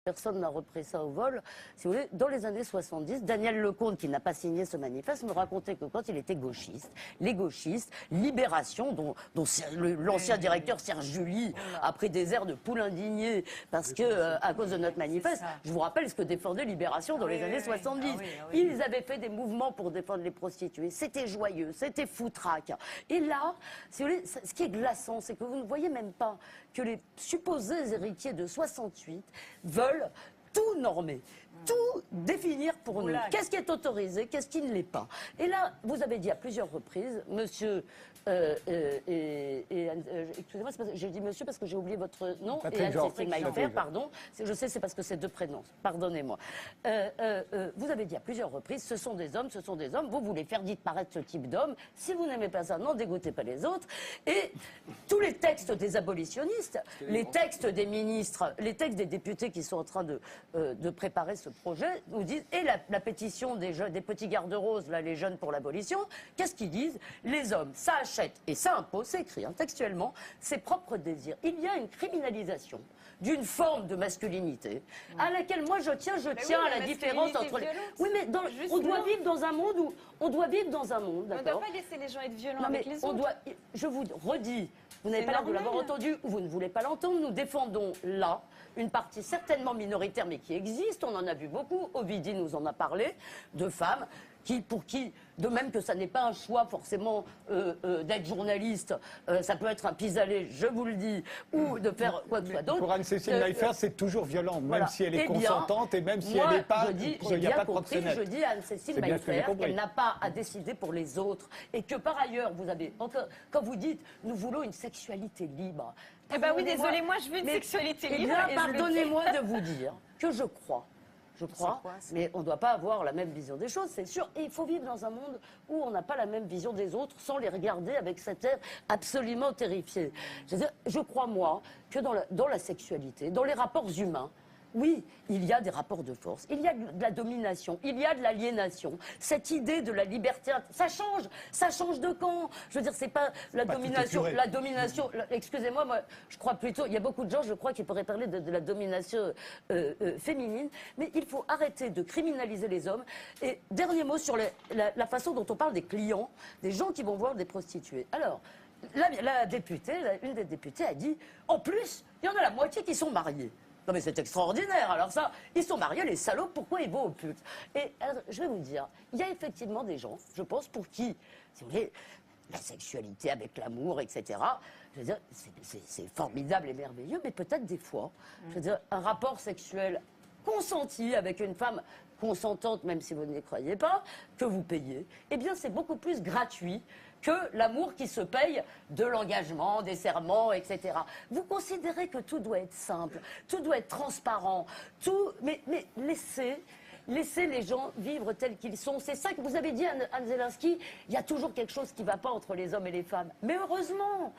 Personne n'a repris ça au vol. Si vous voulez, dans les années 70, Daniel Lecomte, qui n'a pas signé ce manifeste, me racontait que quand il était gauchiste, les gauchistes, Libération, dont l'ancien directeur Serge July a pris des airs de poule indignée parce que, à cause de notre manifeste, je vous rappelle ce que défendait Libération dans les années 70. Ils avaient fait des mouvements pour défendre les prostituées. C'était joyeux, c'était foutraque. Et là, si vous voulez, ce qui est glaçant, c'est que vous ne voyez même pas que les supposés héritiers de 68 veulent tout normer, tout définir pour nous. Qu'est-ce qui est autorisé, qu'est-ce qui ne l'est pas. Et là, vous avez dit à plusieurs reprises, monsieur, excusez-moi, j'ai dit monsieur parce que j'ai oublié votre nom, et Anne-Cécile Maillefer, pardon, je sais c'est parce que c'est deux prénoms, pardonnez-moi. Vous avez dit à plusieurs reprises, ce sont des hommes, vous voulez faire disparaître ce type d'homme, si vous n'aimez pas ça, n'en dégoûtez pas les autres, et tous les textes des abolitionnistes, les textes des ministres, les textes des députés qui sont en train de préparer ce projet, nous disent, et la pétition des petits garde-roses, là, les jeunes pour l'abolition, qu'est-ce qu'ils disent? Les hommes, ça achète et ça impose, c'est écrit textuellement, ses propres désirs. Il y a une criminalisation d'une forme de masculinité à laquelle moi je tiens à la différence entre les... Oui, mais on doit vivre dans un monde où... On doit vivre dans un monde, d'accord? On ne doit pas laisser les gens être violents avec les autres. Je vous redis, vous n'avez pas l'air de l'avoir entendu ou vous ne voulez pas l'entendre, nous défendons là une partie certainement minoritaire mais qui existe, on en a vu beaucoup, Ovidie nous en a parlé, de femmes pour qui, de même que ça n'est pas un choix forcément d'être journaliste, ça peut être un pis-aller, je vous le dis, ou de faire quoi que ce soit d'autre. Pour Anne-Cécile Maillefer, c'est toujours violent, même si elle est consentante et même si elle n'est pas, il n'y a pas de proxénète. Je dis à Anne-Cécile Maillefer qu'elle n'a pas à décider pour les autres et que par ailleurs, vous avez encore, quand vous dites nous voulons une sexualité libre. Eh ben oui, désolé, moi je veux une sexualité libre. Eh bien, pardonnez-moi de vous dire que je crois, mais on ne doit pas avoir la même vision des choses, c'est sûr. Et il faut vivre dans un monde où on n'a pas la même vision des autres sans les regarder avec cet air absolument terrifié. Je crois, moi, que dans la sexualité, dans les rapports humains, oui, il y a des rapports de force, il y a de la domination, il y a de l'aliénation. Cette idée de la liberté, ça change de camp. Je veux dire, c'est pas la domination, excusez-moi, moi, je crois plutôt, il y a beaucoup de gens, je crois, qui pourraient parler de la domination féminine, mais il faut arrêter de criminaliser les hommes. Et dernier mot sur la façon dont on parle des clients, des gens qui vont voir des prostituées. Alors, la députée, une des députées a dit, en plus, il y en a la moitié qui sont mariés. Non mais c'est extraordinaire, alors ça, ils sont mariés les salauds, pourquoi ils vont au pute? Et alors, je vais vous dire, il y a effectivement des gens, je pense, pour qui, si vous voulez, la sexualité avec l'amour, etc., je veux dire, c'est formidable et merveilleux, mais peut-être des fois, je veux dire, un rapport sexuel consenti avec une femme consentante, même si vous ne les croyez pas, que vous payez, eh bien c'est beaucoup plus gratuit que l'amour qui se paye de l'engagement, des serments, etc. Vous considérez que tout doit être simple, tout doit être transparent, mais laissez les gens vivre tels qu'ils sont. C'est ça que vous avez dit, Anne Zelensky, il y a toujours quelque chose qui ne va pas entre les hommes et les femmes. Mais heureusement,